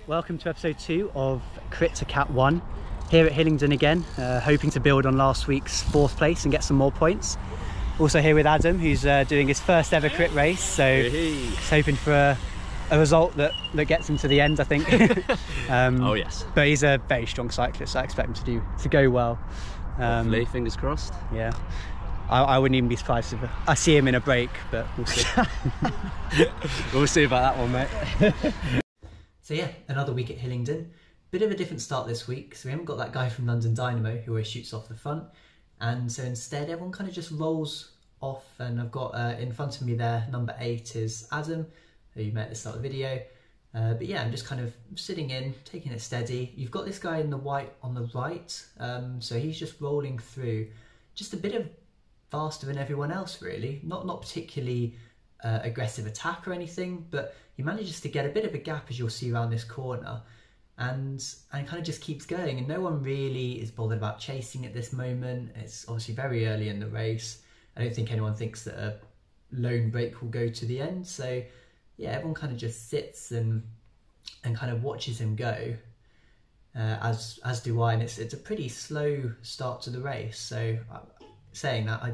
welcome to episode 2 of Crit2Cat1 here at Hillingdon again, hoping to build on last week's 4th place and get some more points. Also here with Adam, who's doing his first ever crit race, so he's hoping for a result that gets him to the end, I think. Oh yes. But he's a very strong cyclist, so I expect him to go well. Hopefully, fingers crossed. Yeah. I wouldn't even be surprised if I see him in a break, but we'll see. We'll see about that one, mate. So yeah, another week at Hillingdon. Bit of a different start this week, so we haven't got that guy from London Dynamo who always shoots off the front. And so instead everyone kind of just rolls off, and I've got in front of me there, number 8 is Adam, who you met at the start of the video. But yeah, I'm just kind of sitting in, taking it steady. You've got this guy in the white on the right, so he's just rolling through, just a bit of faster than everyone else really. Not particularly aggressive attack or anything, but he manages to get a bit of a gap, as you'll see around this corner, and kind of just keeps going, and no one really is bothered about chasing at this moment. It's obviously very early in the race. I don't think anyone thinks that a lone break will go to the end, so yeah, everyone kind of just sits and kind of watches him go, as do I, and it's a pretty slow start to the race. So saying that,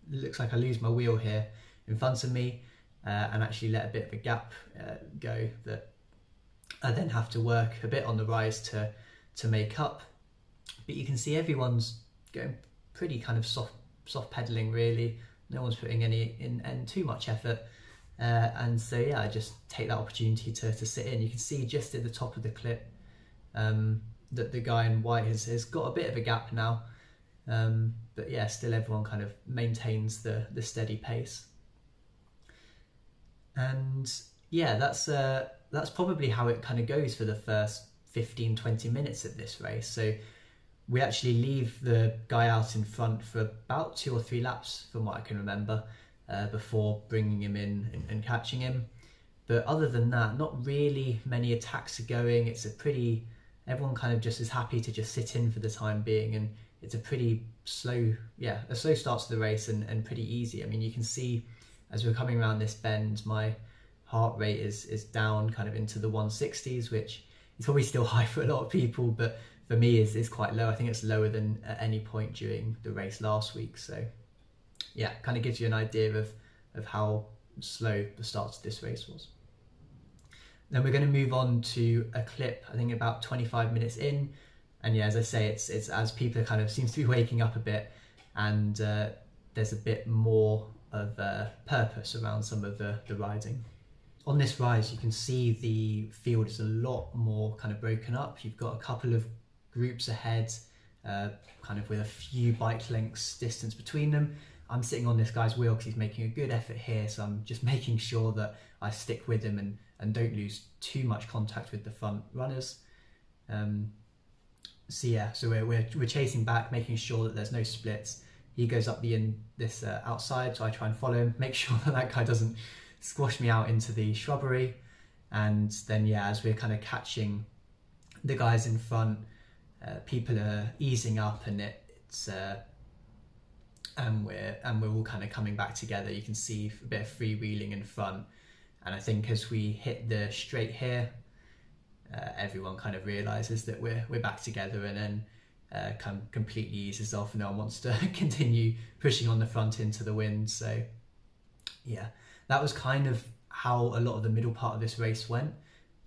looks like I lose my wheel here in front of me, and actually let a bit of a gap go that I then have to work a bit on the rise to make up. But you can see everyone's going pretty kind of soft pedaling really. No one's putting in too much effort, and so yeah, I just take that opportunity to sit in. You can see just at the top of the clip that the guy in white has got a bit of a gap now, but yeah, still everyone kind of maintains the steady pace. And yeah, that's probably how it kind of goes for the first 15-20 minutes of this race. So we actually leave the guy out in front for about 2 or 3 laps from what I can remember, before bringing him in and catching him. But other than that, not really many attacks are going. Everyone kind of just is happy to just sit in for the time being, and it's a pretty slow start to the race and pretty easy. I mean, you can see as we're coming around this bend, my heart rate is down kind of into the 160s, which is probably still high for a lot of people, but for me is quite low. I think it's lower than at any point during the race last week. So yeah, kind of gives you an idea of how slow the start to this race was. Then we're going to move on to a clip, I think about 25 minutes in. And yeah, as I say, it's as people are kind of seems to be waking up a bit, and there's a bit more of purpose around some of the riding. On this rise, you can see the field is a lot more kind of broken up. You've got a couple of groups ahead, kind of with a few bike lengths distance between them. I'm sitting on this guy's wheel because he's making a good effort here, so I'm just making sure that I stick with him and don't lose too much contact with the front runners. So yeah, so we're chasing back, making sure that there's no splits. He goes up this outside, so I try and follow him, make sure that guy doesn't squash me out into the shrubbery. And then yeah, as we're kind of catching the guys in front, people are easing up, and we're all kind of coming back together. You can see a bit of freewheeling in front, and I think as we hit the straight here, everyone kind of realizes that we're back together, and then completely eases off. No one wants to continue pushing on the front into the wind. So yeah, that was kind of how a lot of the middle part of this race went.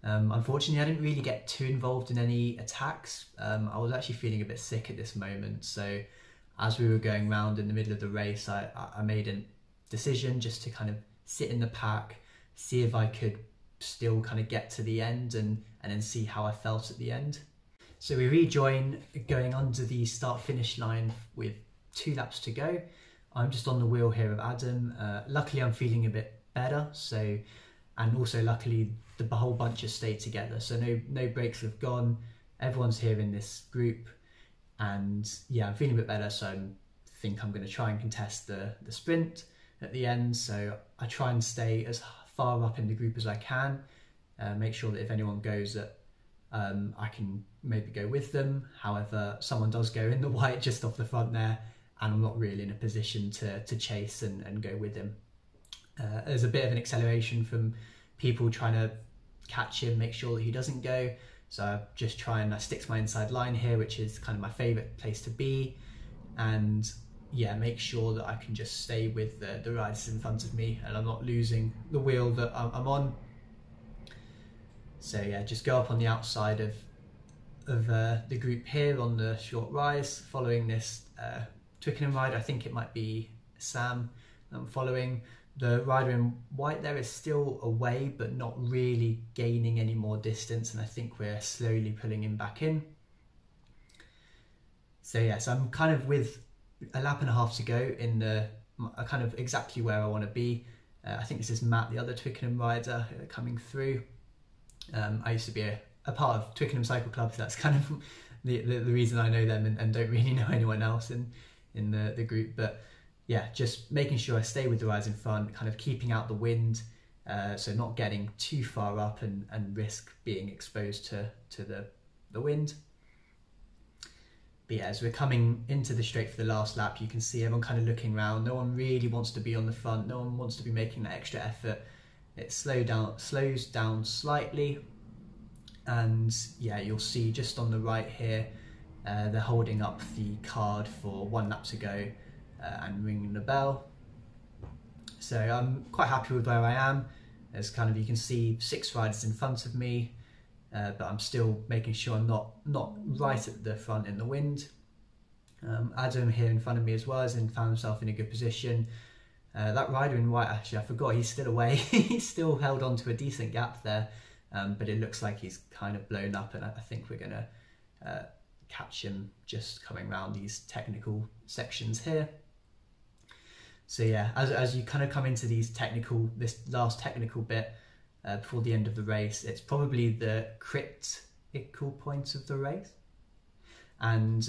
Unfortunately, I didn't really get too involved in any attacks. I was actually feeling a bit sick at this moment, so as we were going round in the middle of the race, I made a decision just to kind of sit in the pack, see if I could still kind of get to the end, and then see how I felt at the end. So we rejoin going under the start-finish line with 2 laps to go. I'm just on the wheel here of Adam. Luckily I'm feeling a bit better, and also luckily the whole bunch has stayed together, so no breaks have gone. Everyone's here in this group, and yeah, I'm feeling a bit better, so I think I'm going to try and contest the sprint at the end. So I try and stay as far up in the group as I can, make sure that if anyone goes that I can maybe go with them. However, someone does go in the white just off the front there, and I'm not really in a position to chase and go with him. There's a bit of an acceleration from people trying to catch him, make sure that he doesn't go. So I just try and I stick to my inside line here, which is kind of my favourite place to be, and yeah, make sure that I can just stay with the riders in front of me and I'm not losing the wheel that I'm on. So yeah, just go up on the outside of the group here on the short rise, following this Twickenham rider. I think it might be Sam I'm following. The rider in white there is still away, but not really gaining any more distance, and I think we're slowly pulling him back in. So yeah, so I'm kind of with a lap and a half to go in the kind of exactly where I want to be. I think this is Matt, the other Twickenham rider, coming through. I used to be a part of Twickenham Cycle Club, so that's kind of the reason I know them and don't really know anyone else in the group. But yeah, just making sure I stay with the riders in front, kind of keeping out the wind, so not getting too far up and risk being exposed to the wind. But yeah, as we're coming into the straight for the last lap, you can see everyone kind of looking around. No one really wants to be on the front. No one wants to be making that extra effort. It slows down slightly. And yeah, you'll see just on the right here, they're holding up the card for 1 lap to go and ringing the bell. So I'm quite happy with where I am. There's kind of, you can see 6 riders in front of me. But I'm still making sure I'm not right at the front in the wind. Adam here in front of me as well has found himself in a good position. That rider in white, actually, I forgot, he's still away. He's still held on to a decent gap there, but it looks like he's kind of blown up, and I think we're going to catch him just coming around these technical sections here. So yeah, as you kind of come into this last technical bit, before the end of the race, it's probably the critical point of the race, and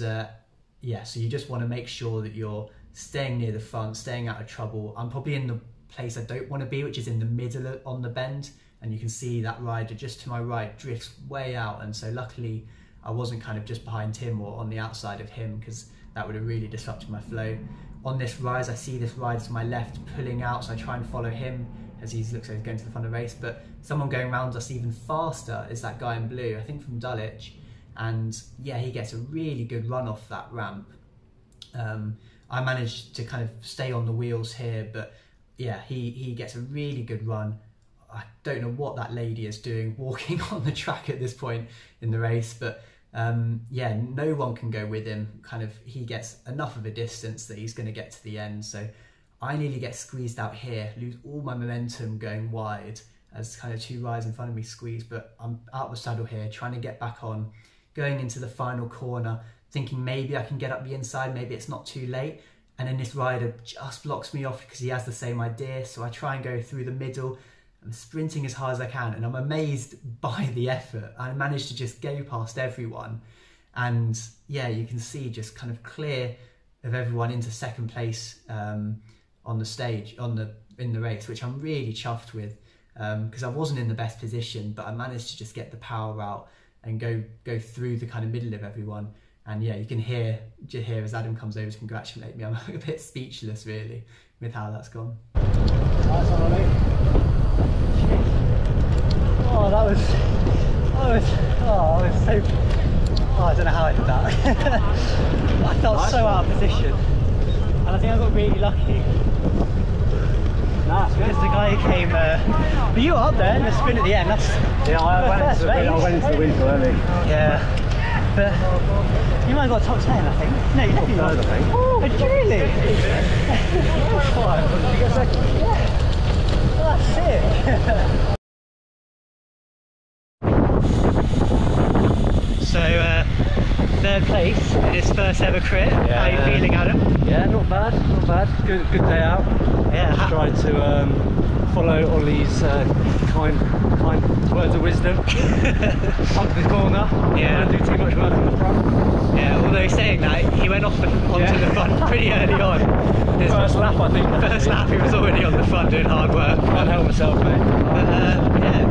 yeah, so you just want to make sure that you're staying near the front, staying out of trouble. I'm probably in the place I don't want to be, which is in the middle on the bend, and you can see that rider just to my right drifts way out, and so luckily I wasn't kind of just behind him or on the outside of him, because that would have really disrupted my flow. On this rise, I see this rider to my left pulling out, so I try and follow him as he looks like he's going to the front of the race, but someone going around us even faster is that guy in blue, I think from Dulwich, and yeah, he gets a really good run off that ramp. I managed to kind of stay on the wheels here, but yeah, he gets a really good run. I don't know what that lady is doing walking on the track at this point in the race, but yeah, no one can go with him. Kind of, he gets enough of a distance that he's going to get to the end, so I nearly get squeezed out here, lose all my momentum going wide as kind of 2 riders in front of me squeeze, but I'm out of the saddle here, trying to get back on, going into the final corner, thinking maybe I can get up the inside, maybe it's not too late, and then this rider just blocks me off because he has the same idea, so I try and go through the middle. I'm sprinting as hard as I can, and I'm amazed by the effort. I managed to just go past everyone, and yeah, you can see just kind of clear of everyone into second place on the stage, in the race, which I'm really chuffed with, because I wasn't in the best position, but I managed to just get the power out and go through the kind of middle of everyone. And yeah, you can hear as Adam comes over to congratulate me. I'm a bit speechless really with how that's gone. Nice one, Olly. Oh, I was so, I don't know how I did that. I felt nice so one. Out of position, and I think I got really lucky. Nice, because the guy who came, but you were up there in the sprint at the end. That's, yeah, I went into the wind early. Yeah, but you might have got top 10, I think. No, you definitely got. I think. Oh, did you really? Did you get second? Yeah. Oh, that's sick. So, 3rd place in his first ever crit. Yeah, how are you feeling, Adam? Yeah, not bad, not bad. Good day out. Yeah. Just tried to follow Olly's kind words of wisdom. Up the corner. Yeah. Don't do too much work on the front. Yeah. Although saying that, he went off onto the front pretty early on. His first lap, I think. First lap, he was already on the front doing hard work. Can't help myself, mate. But, yeah.